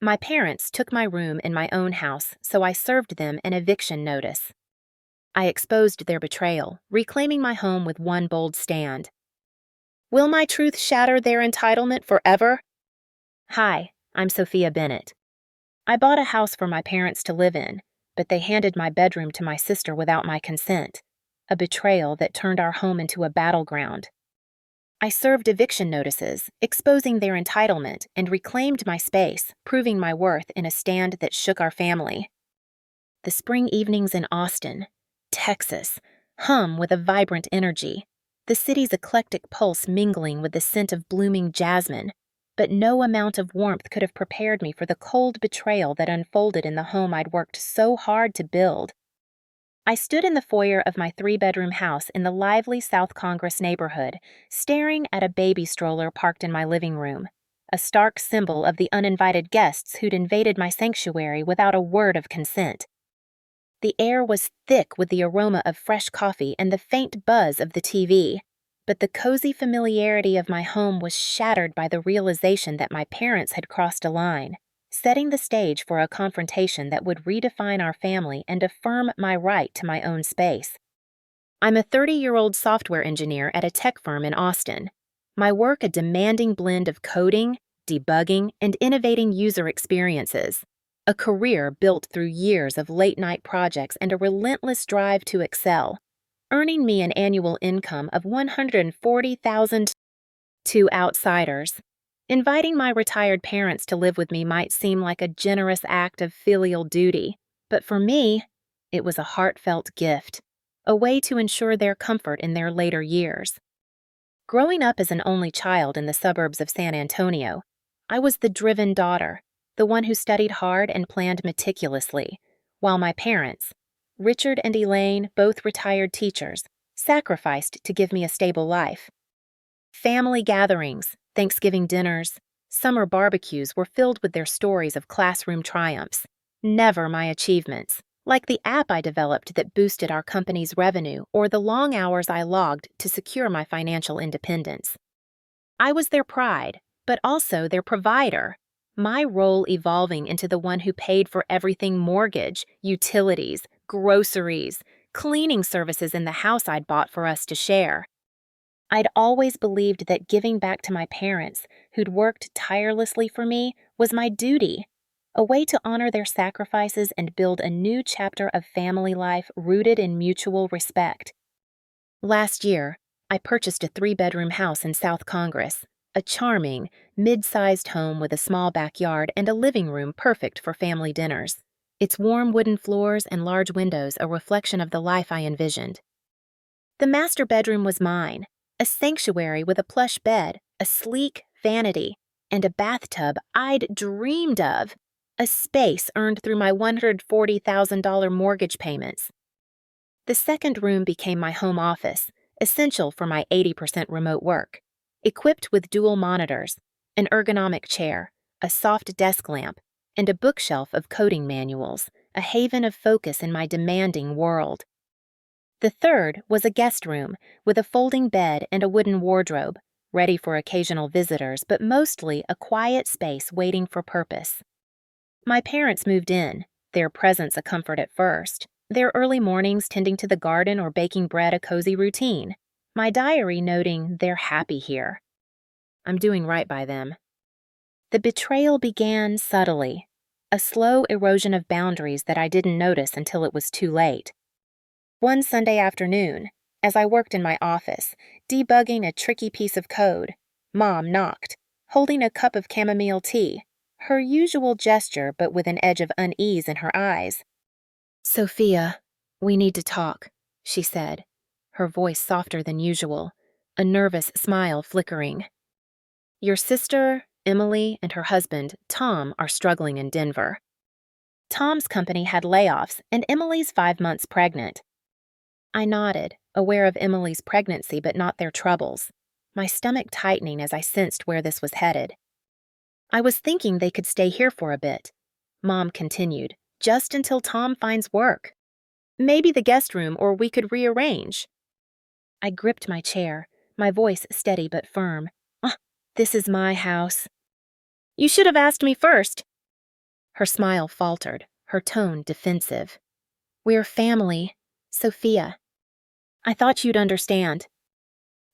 My parents took my room in my own house, so I served them an eviction notice. I exposed their betrayal, reclaiming my home with one bold stand. Will my truth shatter their entitlement forever? Hi, I'm Sophia Bennett. I bought a house for my parents to live in, but they handed my bedroom to my sister without my consent, a betrayal that turned our home into a battleground. I served eviction notices, exposing their entitlement, and reclaimed my space, proving my worth in a stand that shook our family. The spring evenings in Austin, Texas, hum with a vibrant energy, the city's eclectic pulse mingling with the scent of blooming jasmine, but no amount of warmth could have prepared me for the cold betrayal that unfolded in the home I'd worked so hard to build. I stood in the foyer of my three-bedroom house in the lively South Congress neighborhood, staring at a baby stroller parked in my living room, a stark symbol of the uninvited guests who'd invaded my sanctuary without a word of consent. The air was thick with the aroma of fresh coffee and the faint buzz of the TV, but the cozy familiarity of my home was shattered by the realization that my parents had crossed a line, setting the stage for a confrontation that would redefine our family and affirm my right to my own space. I'm a 30-year-old software engineer at a tech firm in Austin. My work a demanding blend of coding, debugging, and innovating user experiences. A career built through years of late-night projects and a relentless drive to excel, earning me an annual income of $140,000 to outsiders. Inviting my retired parents to live with me might seem like a generous act of filial duty, but for me, it was a heartfelt gift, a way to ensure their comfort in their later years. Growing up as an only child in the suburbs of San Antonio, I was the driven daughter, the one who studied hard and planned meticulously, while my parents, Richard and Elaine, both retired teachers, sacrificed to give me a stable life. Family gatherings, Thanksgiving dinners, summer barbecues were filled with their stories of classroom triumphs, never my achievements, like the app I developed that boosted our company's revenue or the long hours I logged to secure my financial independence. I was their pride, but also their provider, my role evolving into the one who paid for everything: mortgage, utilities, groceries, cleaning services in the house I'd bought for us to share. I'd always believed that giving back to my parents, who'd worked tirelessly for me, was my duty, a way to honor their sacrifices and build a new chapter of family life rooted in mutual respect. Last year, I purchased a three-bedroom house in South Congress, a charming, mid-sized home with a small backyard and a living room perfect for family dinners. Its warm wooden floors and large windows a reflection of the life I envisioned. The master bedroom was mine, a sanctuary with a plush bed, a sleek vanity, and a bathtub I'd dreamed of, a space earned through my $140,000 mortgage payments. The second room became my home office, essential for my 80% remote work, equipped with dual monitors, an ergonomic chair, a soft desk lamp, and a bookshelf of coding manuals, a haven of focus in my demanding world. The third was a guest room with a folding bed and a wooden wardrobe, ready for occasional visitors, but mostly a quiet space waiting for purpose. My parents moved in, their presence a comfort at first, their early mornings tending to the garden or baking bread a cozy routine, my diary noting they're happy here. I'm doing right by them. The betrayal began subtly, a slow erosion of boundaries that I didn't notice until it was too late. One Sunday afternoon, as I worked in my office, debugging a tricky piece of code, Mom knocked, holding a cup of chamomile tea, her usual gesture but with an edge of unease in her eyes. "Sophia, we need to talk," she said, her voice softer than usual, a nervous smile flickering. "Your sister, Emily, and her husband, Tom, are struggling in Denver. Tom's company had layoffs, and Emily's 5 months pregnant." I nodded, aware of Emily's pregnancy but not their troubles, my stomach tightening as I sensed where this was headed. "I was thinking they could stay here for a bit," Mom continued, "just until Tom finds work. Maybe the guest room, or we could rearrange." I gripped my chair, my voice steady but firm. This is my house." "You should have asked me first." Her smile faltered, her tone defensive. "We're family, Sophia. I thought you'd understand."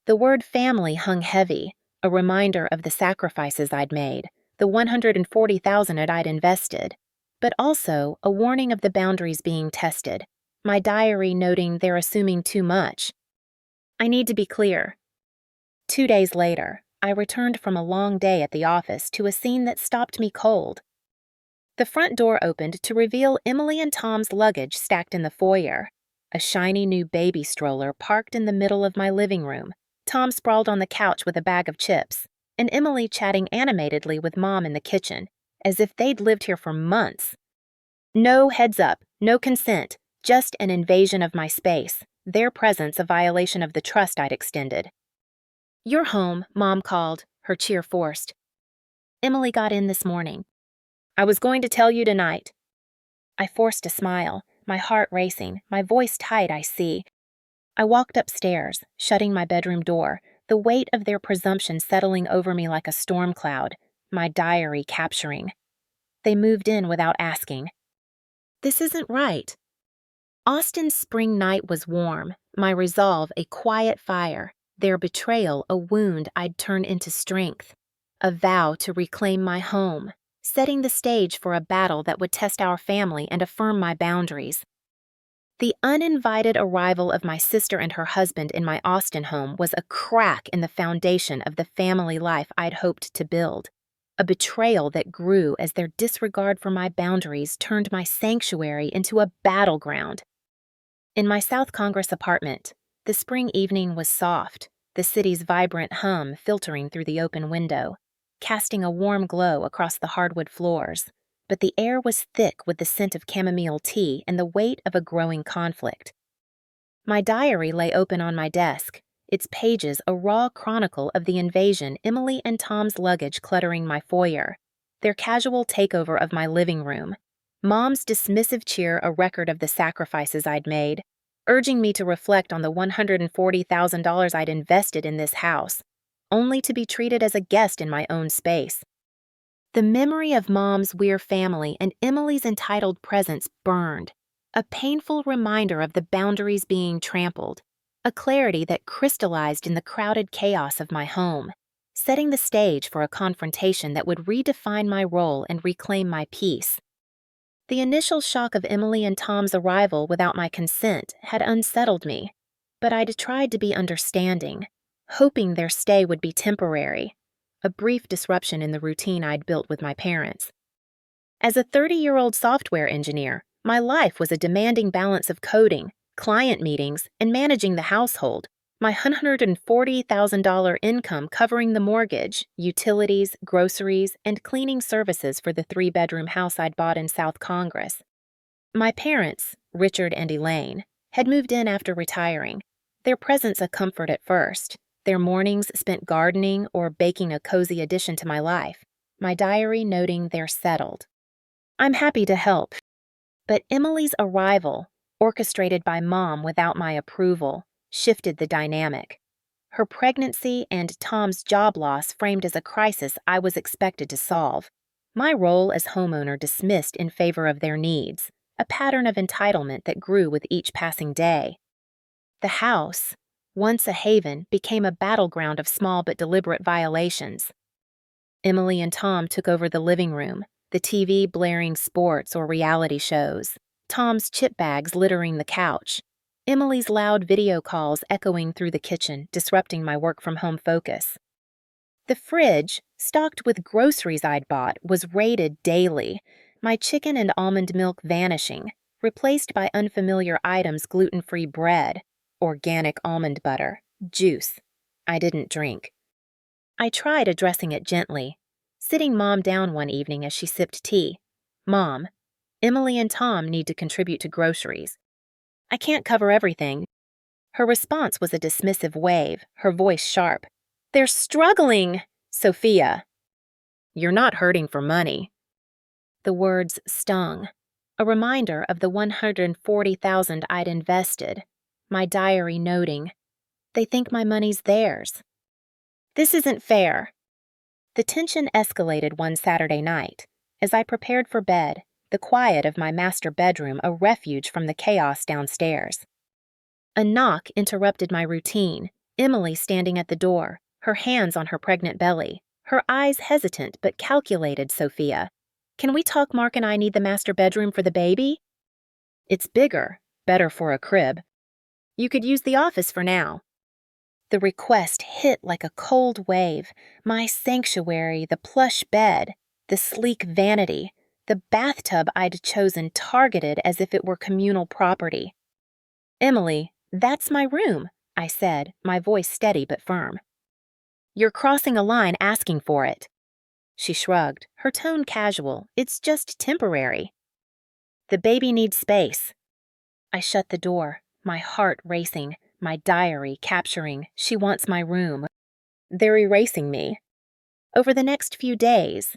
The word family hung heavy, a reminder of the sacrifices I'd made, the $140,000 I'd invested, but also a warning of the boundaries being tested, my diary noting they're assuming too much. I need to be clear. 2 days later, I returned from a long day at the office to a scene that stopped me cold. The front door opened to reveal Emily and Tom's luggage stacked in the foyer, a shiny new baby stroller parked in the middle of my living room, Tom sprawled on the couch with a bag of chips, and Emily chatting animatedly with Mom in the kitchen, as if they'd lived here for months. No heads up, no consent, just an invasion of my space, their presence a violation of the trust I'd extended. "You're home," Mom called, her cheer forced. "Emily got in this morning." "I was going to tell you tonight." I forced a smile, my heart racing, my voice tight, I see. I walked upstairs, shutting my bedroom door, the weight of their presumption settling over me like a storm cloud, my diary capturing. They moved in without asking. This isn't right. Austin's spring night was warm, my resolve a quiet fire, their betrayal a wound I'd turn into strength, a vow to reclaim my home, setting the stage for a battle that would test our family and affirm my boundaries. The uninvited arrival of my sister and her husband in my Austin home was a crack in the foundation of the family life I'd hoped to build, a betrayal that grew as their disregard for my boundaries turned my sanctuary into a battleground. In my South Congress apartment, the spring evening was soft, the city's vibrant hum filtering through the open window, casting a warm glow across the hardwood floors, but the air was thick with the scent of chamomile tea and the weight of a growing conflict. My diary lay open on my desk, its pages a raw chronicle of the invasion Emily and Tom's luggage cluttering my foyer, their casual takeover of my living room, Mom's dismissive cheer a record of the sacrifices I'd made, urging me to reflect on the $140,000 I'd invested in this house, only to be treated as a guest in my own space. The memory of Mom's "we're family" and Emily's entitled presence burned, a painful reminder of the boundaries being trampled, a clarity that crystallized in the crowded chaos of my home, setting the stage for a confrontation that would redefine my role and reclaim my peace. The initial shock of Emily and Tom's arrival without my consent had unsettled me, but I'd tried to be understanding, hoping their stay would be temporary, a brief disruption in the routine I'd built with my parents. As a 30-year-old software engineer, my life was a demanding balance of coding, client meetings, and managing the household, my $140,000 income covering the mortgage, utilities, groceries, and cleaning services for the 3-bedroom house I'd bought in South Congress. My parents, Richard and Elaine, had moved in after retiring, their presence a comfort at first, their mornings spent gardening or baking a cozy addition to my life, my diary noting they're settled. I'm happy to help, but Emily's arrival, orchestrated by Mom without my approval, shifted the dynamic. Her pregnancy and Tom's job loss framed as a crisis I was expected to solve, my role as homeowner dismissed in favor of their needs, a pattern of entitlement that grew with each passing day. The house, once a haven, became a battleground of small but deliberate violations. Emily and Tom took over the living room, the TV blaring sports or reality shows, Tom's chip bags littering the couch, Emily's loud video calls echoing through the kitchen, disrupting my work-from-home focus. The fridge, stocked with groceries I'd bought, was raided daily, my chicken and almond milk vanishing, replaced by unfamiliar items: gluten-free bread, organic almond butter, juice. I didn't drink. I tried addressing it gently, sitting Mom down one evening as she sipped tea. "Mom, Emily and Tom need to contribute to groceries. I can't cover everything." Her response was a dismissive wave, her voice sharp. "They're struggling, Sophia." "You're not hurting for money." The words stung, a reminder of the $140,000 I'd invested, my diary noting, "They think my money's theirs." This isn't fair. The tension escalated one Saturday night. As I prepared for bed, the quiet of my master bedroom a refuge from the chaos downstairs. A knock interrupted my routine, Emily standing at the door, her hands on her pregnant belly, her eyes hesitant but calculated. Sophia, can we talk? Mark and I need the master bedroom for the baby. It's bigger, better for a crib. You could use the office for now. The request hit like a cold wave. My sanctuary, the plush bed, the sleek vanity, the bathtub I'd chosen targeted as if it were communal property. Emily, that's my room, I said, my voice steady but firm. You're crossing a line asking for it. She shrugged, her tone casual. It's just temporary. The baby needs space. I shut the door, my heart racing, my diary capturing, she wants my room. They're erasing me. Over the next few days,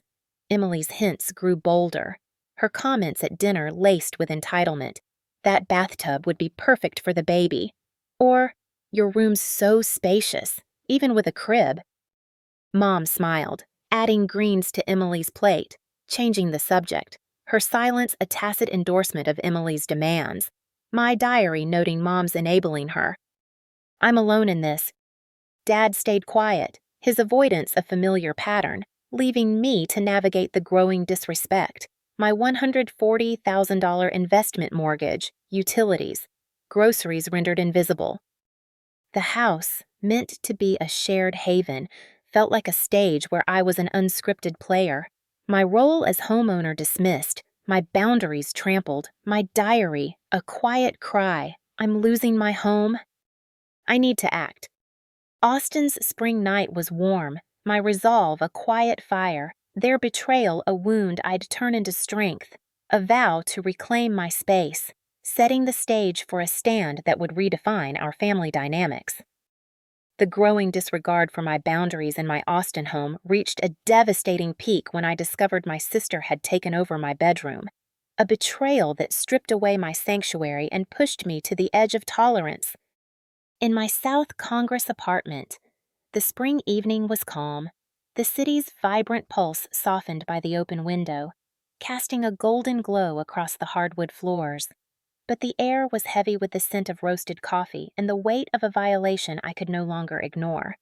Emily's hints grew bolder, her comments at dinner laced with entitlement. That bathtub would be perfect for the baby. Or, your room's so spacious, even with a crib. Mom smiled, adding greens to Emily's plate, changing the subject, her silence a tacit endorsement of Emily's demands, my diary noting Mom's enabling her. I'm alone in this. Dad stayed quiet, his avoidance a familiar pattern, leaving me to navigate the growing disrespect, my $140,000 investment mortgage, utilities, groceries rendered invisible. The house, meant to be a shared haven, felt like a stage where I was an unscripted player, my role as homeowner dismissed, my boundaries trampled, my diary a quiet cry, I'm losing my home. I need to act. Austin's spring night was warm, my resolve a quiet fire, their betrayal a wound I'd turn into strength, a vow to reclaim my space, setting the stage for a stand that would redefine our family dynamics. The growing disregard for my boundaries in my Austin home reached a devastating peak when I discovered my sister had taken over my bedroom, a betrayal that stripped away my sanctuary and pushed me to the edge of tolerance. In my South Congress apartment, the spring evening was calm, the city's vibrant pulse softened by the open window, casting a golden glow across the hardwood floors. But the air was heavy with the scent of roasted coffee and the weight of a violation I could no longer ignore.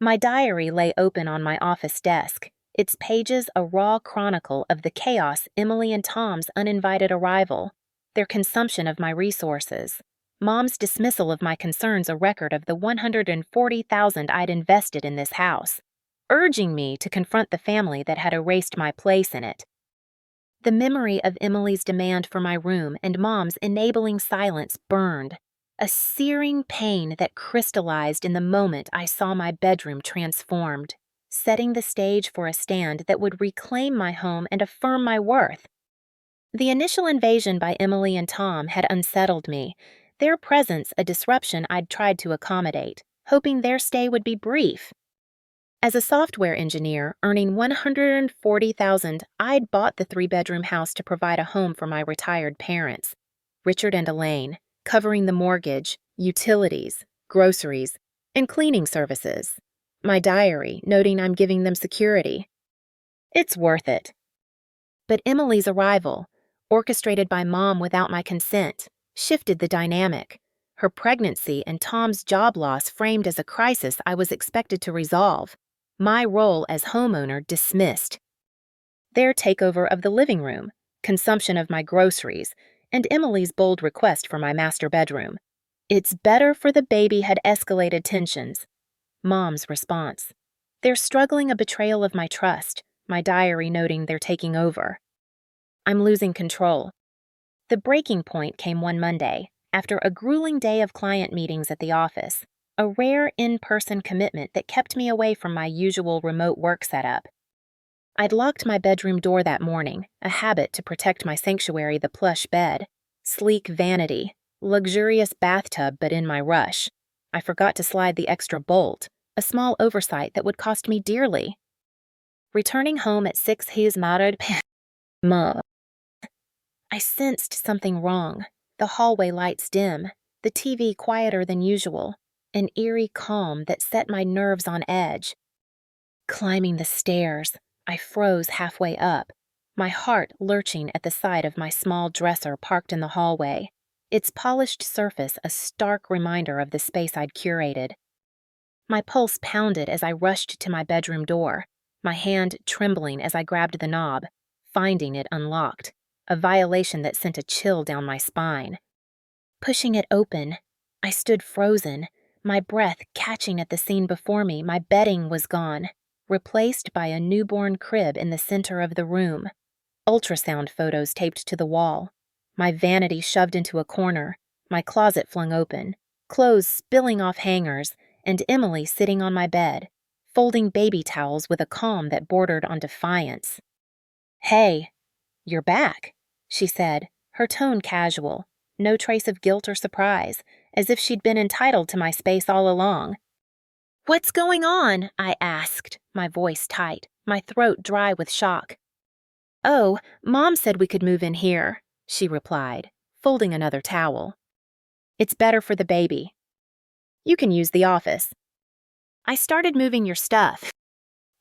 My diary lay open on my office desk, its pages a raw chronicle of the chaos Emily and Tom's uninvited arrival, their consumption of my resources, Mom's dismissal of my concerns a record of the $140,000 I'd invested in this house, urging me to confront the family that had erased my place in it. The memory of Emily's demand for my room and Mom's enabling silence burned, a searing pain that crystallized in the moment I saw my bedroom transformed, setting the stage for a stand that would reclaim my home and affirm my worth. The initial invasion by Emily and Tom had unsettled me, their presence a disruption I'd tried to accommodate, hoping their stay would be brief. As a software engineer earning $140,000, I'd bought the 3-bedroom house to provide a home for my retired parents, Richard and Elaine, covering the mortgage, utilities, groceries, and cleaning services. My diary noting I'm giving them security. It's worth it. But Emily's arrival, orchestrated by Mom without my consent, shifted the dynamic. Her pregnancy and Tom's job loss framed as a crisis I was expected to resolve. My role as homeowner dismissed. Their takeover of the living room, consumption of my groceries, and Emily's bold request for my master bedroom. It's better for the baby had escalated tensions. Mom's response. They're struggling a betrayal of my trust, my diary noting they're taking over. I'm losing control. The breaking point came one Monday, after a grueling day of client meetings at the office, a rare in-person commitment that kept me away from my usual remote work setup. I'd locked my bedroom door that morning, a habit to protect my sanctuary, the plush bed, sleek vanity, luxurious bathtub, but in my rush, I forgot to slide the extra bolt, a small oversight that would cost me dearly. Returning home at 6 he's married I sensed something wrong, the hallway lights dim, the TV quieter than usual, an eerie calm that set my nerves on edge. Climbing the stairs, I froze halfway up, my heart lurching at the sight of my small dresser parked in the hallway, its polished surface a stark reminder of the space I'd curated. My pulse pounded as I rushed to my bedroom door, my hand trembling as I grabbed the knob, finding it unlocked, a violation that sent a chill down my spine. Pushing it open, I stood frozen, my breath catching at the scene before me. My bedding was gone, replaced by a newborn crib in the center of the room, ultrasound photos taped to the wall, my vanity shoved into a corner, my closet flung open, clothes spilling off hangers, and Emily sitting on my bed, folding baby towels with a calm that bordered on defiance. "Hey, you're back," she said, her tone casual, no trace of guilt or surprise, as if she'd been entitled to my space all along. "What's going on?" I asked, my voice tight, my throat dry with shock. "Oh, Mom said we could move in here," she replied, folding another towel. "It's better for the baby. You can use the office." "I started moving your stuff."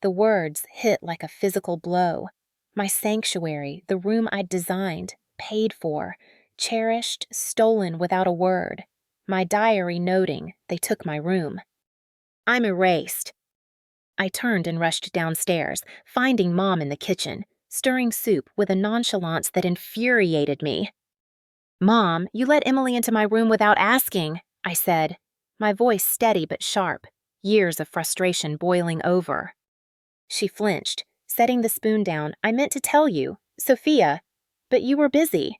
The words hit like a physical blow. My sanctuary, the room I'd designed, paid for, cherished, stolen without a word. My diary noting they took my room. I'm erased. I turned and rushed downstairs, finding Mom in the kitchen, stirring soup with a nonchalance that infuriated me. "Mom, you let Emily into my room without asking," I said, my voice steady but sharp, years of frustration boiling over. She flinched, setting the spoon down. "I meant to tell you, Sophia, but you were busy."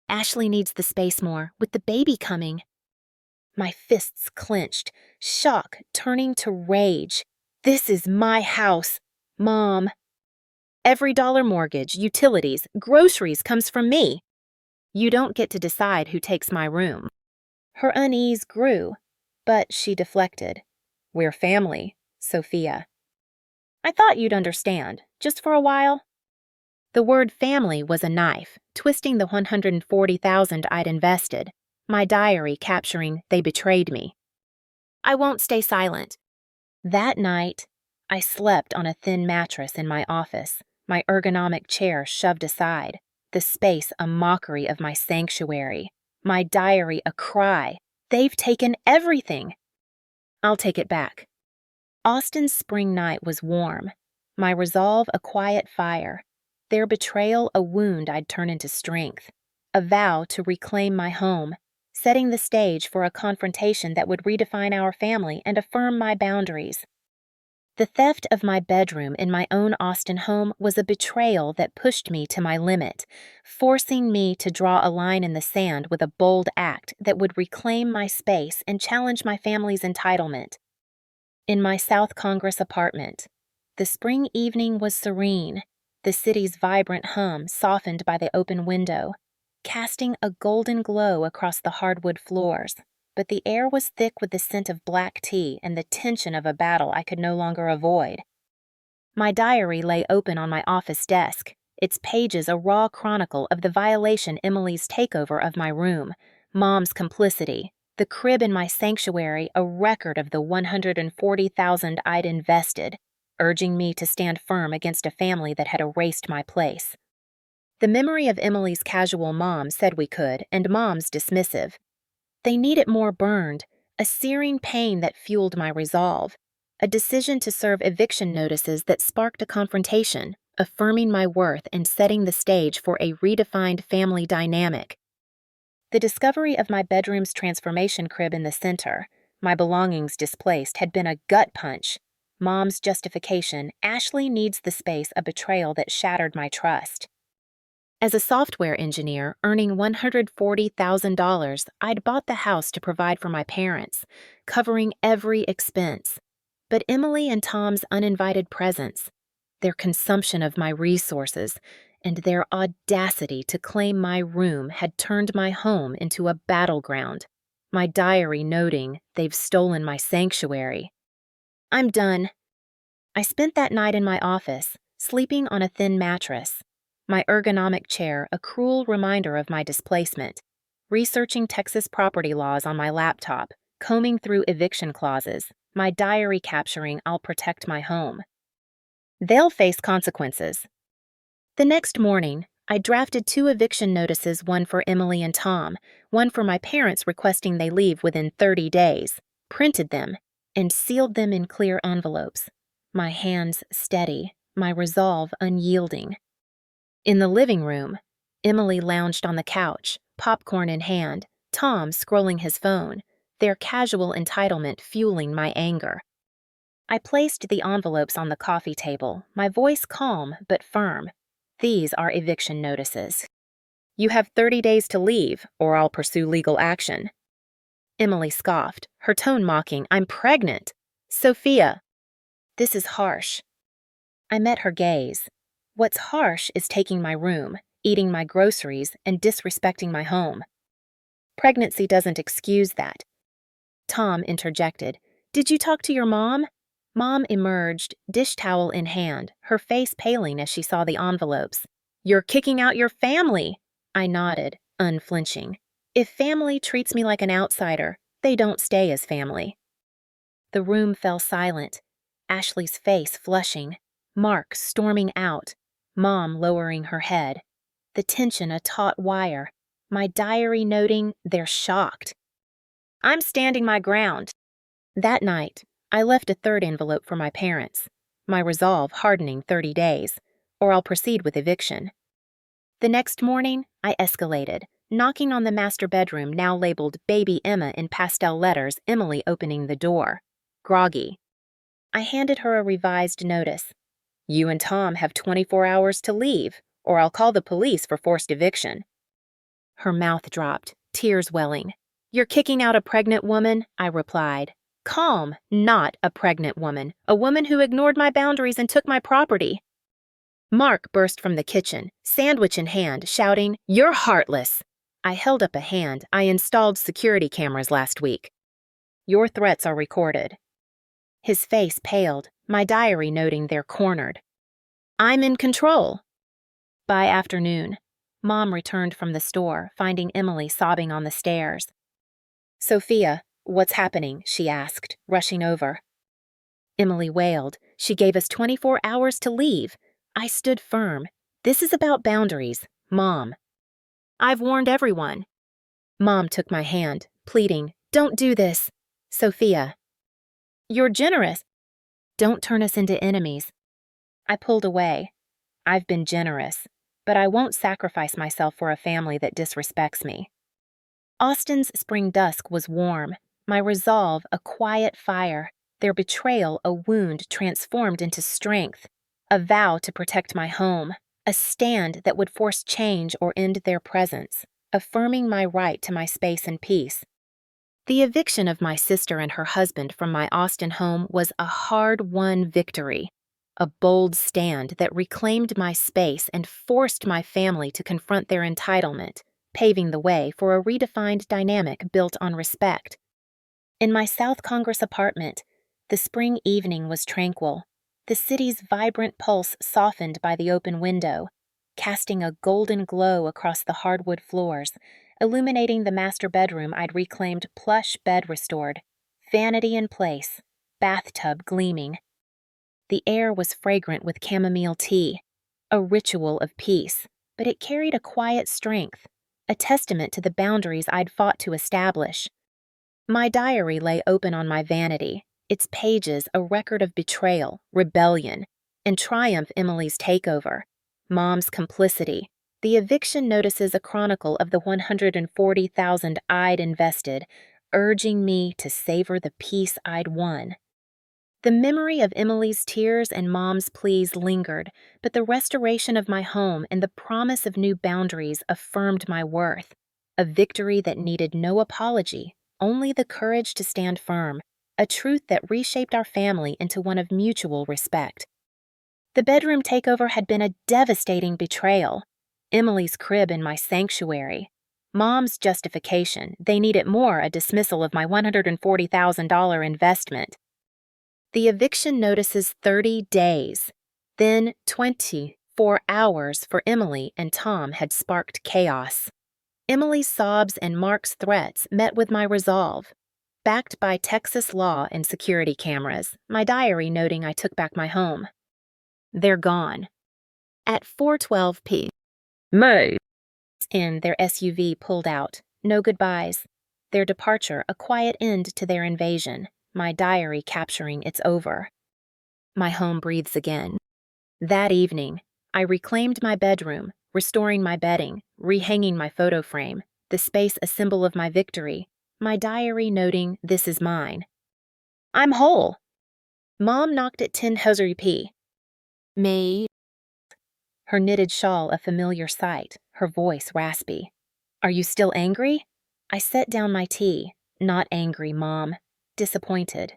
"Ashley needs the space more, with the baby coming." My fists clenched, shock turning to rage. "This is my house, Mom. Every dollar mortgage, utilities, groceries comes from me. You don't get to decide who takes my room." Her unease grew, but she deflected. "We're family, Sophia. I thought you'd understand, just for a while." The word family was a knife, twisting the $140,000 I'd invested, my diary capturing they betrayed me. "I won't stay silent." That night, I slept on a thin mattress in my office, my ergonomic chair shoved aside, the space a mockery of my sanctuary, my diary a cry. They've taken everything. I'll take it back. Austin's spring night was warm, my resolve a quiet fire, their betrayal a wound I'd turn into strength, a vow to reclaim my home, setting the stage for a confrontation that would redefine our family and affirm my boundaries. The theft of my bedroom in my own Austin home was a betrayal that pushed me to my limit, forcing me to draw a line in the sand with a bold act that would reclaim my space and challenge my family's entitlement. In my South Congress apartment, the spring evening was serene, the city's vibrant hum softened by the open window, casting a golden glow across the hardwood floors. But the air was thick with the scent of black tea and the tension of a battle I could no longer avoid. My diary lay open on my office desk, its pages a raw chronicle of the violation Emily's takeover of my room, Mom's complicity, the crib in my sanctuary a record of the $140,000 I'd invested, urging me to stand firm against a family that had erased my place. The memory of Emily's casual "Mom said we could" and Mom's dismissive. They need it more burned, a searing pain that fueled my resolve, a decision to serve eviction notices that sparked a confrontation, affirming my worth and setting the stage for a redefined family dynamic. The discovery of my bedroom's transformation crib in the center, my belongings displaced, had been a gut punch. Mom's justification, "Ashley needs the space," a betrayal that shattered my trust. As a software engineer earning $140,000, I'd bought the house to provide for my parents, covering every expense. But Emily and Tom's uninvited presence, their consumption of my resources, and their audacity to claim my room had turned my home into a battleground, my diary noting they've stolen my sanctuary. I'm done. I spent that night in my office, sleeping on a thin mattress, my ergonomic chair a cruel reminder of my displacement, researching Texas property laws on my laptop, combing through eviction clauses, my diary capturing "I'll protect my home." They'll face consequences. The next morning, I drafted 2 eviction notices, one for Emily and Tom, one for my parents requesting they leave within 30 days, printed them, and sealed them in clear envelopes, my hands steady, my resolve unyielding. In the living room, Emily lounged on the couch, popcorn in hand, Tom scrolling his phone, their casual entitlement fueling my anger. I placed the envelopes on the coffee table, my voice calm but firm. These are eviction notices. You have 30 days to leave, or I'll pursue legal action. Emily scoffed, her tone mocking. I'm pregnant. Sophia. This is harsh. I met her gaze. What's harsh is taking my room, eating my groceries, and disrespecting my home. Pregnancy doesn't excuse that. Tom interjected. Did you talk to your mom? Mom emerged, dish towel in hand, her face paling as she saw the envelopes. You're kicking out your family, I nodded, unflinching. If family treats me like an outsider, they don't stay as family. The room fell silent, Ashley's face flushing, Mark storming out, Mom lowering her head, the tension a taut wire, my diary noting they're shocked. I'm standing my ground. That night, I left a 3rd envelope for my parents, my resolve hardening 30 days, or I'll proceed with eviction. The next morning, I escalated, knocking on the master bedroom now labeled Baby Emma in pastel letters, Emily opening the door. Groggy. I handed her a revised notice. You and Tom have 24 hours to leave, or I'll call the police for forced eviction. Her mouth dropped, tears welling. You're kicking out a pregnant woman, I replied. Calm, not a pregnant woman, a woman who ignored my boundaries and took my property. Mark burst from the kitchen, sandwich in hand, shouting, You're heartless. I held up a hand. I installed security cameras last week. Your threats are recorded. His face paled, my diary noting they're cornered. I'm in control. By afternoon, Mom returned from the store, finding Emily sobbing on the stairs. Sophia, what's happening? She asked, rushing over. Emily wailed. She gave us 24 hours to leave. I stood firm. This is about boundaries, Mom. I've warned everyone. Mom took my hand, pleading, Don't do this. Sophia. You're generous. Don't turn us into enemies. I pulled away. I've been generous, but I won't sacrifice myself for a family that disrespects me. Austin's spring dusk was warm, my resolve a quiet fire, their betrayal a wound transformed into strength, a vow to protect my home, a stand that would force change or end their presence, affirming my right to my space and peace. The eviction of my sister and her husband from my Austin home was a hard-won victory, a bold stand that reclaimed my space and forced my family to confront their entitlement, paving the way for a redefined dynamic built on respect. In my South Congress apartment, the spring evening was tranquil, the city's vibrant pulse softened by the open window, casting a golden glow across the hardwood floors, illuminating the master bedroom I'd reclaimed, plush bed restored, vanity in place, bathtub gleaming. The air was fragrant with chamomile tea, a ritual of peace, but it carried a quiet strength, a testament to the boundaries I'd fought to establish. My diary lay open on my vanity, its pages a record of betrayal, rebellion, and triumph Emily's takeover, Mom's complicity, the eviction notices a chronicle of the $140,000 I'd invested, urging me to savor the peace I'd won. The memory of Emily's tears and Mom's pleas lingered, but the restoration of my home and the promise of new boundaries affirmed my worth, a victory that needed no apology, only the courage to stand firm, a truth that reshaped our family into one of mutual respect. The bedroom takeover had been a devastating betrayal. Emily's crib in my sanctuary. Mom's justification, they needed more, a dismissal of my $140,000 investment. The eviction notices 30 days, then 24 hours for Emily and Tom had sparked chaos. Emily's sobs and Mark's threats met with my resolve. Backed by Texas law and security cameras, my diary noting I took back my home. They're gone. At 4:12 p. Move. In, their SUV pulled out. No goodbyes. Their departure a quiet end to their invasion, my diary capturing it's over. My home breathes again. That evening, I reclaimed my bedroom, restoring my bedding, rehanging my photo frame, the space a symbol of my victory, my diary noting this is mine. I'm whole. Mom knocked at 10 hosiery p. Me. Her knitted shawl a familiar sight, her voice raspy. Are you still angry? I set down my tea. Not angry, Mom. Disappointed.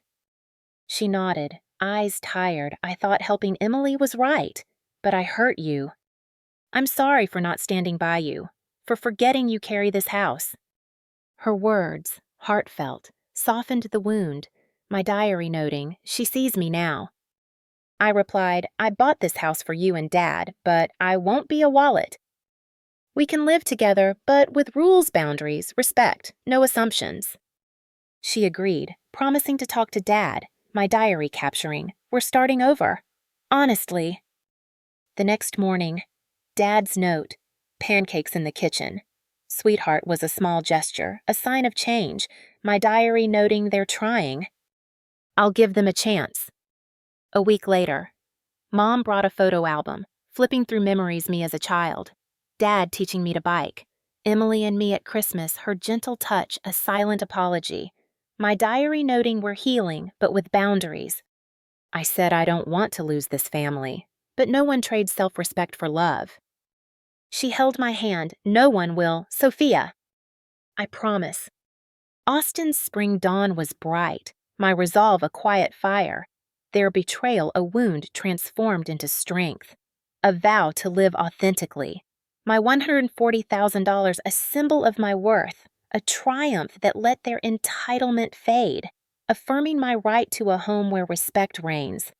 She nodded, eyes tired. I thought helping Emily was right, but I hurt you. I'm sorry for not standing by you, for forgetting you carry this house. Her words, heartfelt, softened the wound, my diary noting, she sees me now. I replied, I bought this house for you and Dad, but I won't be a wallet. We can live together, but with rules, boundaries, respect, no assumptions. She agreed, promising to talk to Dad, my diary capturing, we're starting over. Honestly. The next morning, Dad's note, pancakes in the kitchen. Sweetheart was a small gesture, a sign of change, my diary noting they're trying. I'll give them a chance. A week later, Mom brought a photo album, flipping through memories me as a child. Dad teaching me to bike. Emily and me at Christmas, her gentle touch, a silent apology. My diary noting we're healing, but with boundaries. I said I don't want to lose this family, but no one trades self-respect for love. She held my hand. No one will. Sophia. I promise. Austin's spring dawn was bright, my resolve a quiet fire, their betrayal a wound transformed into strength, a vow to live authentically, my $140,000 a symbol of my worth, a triumph that let their entitlement fade, affirming my right to a home where respect reigns.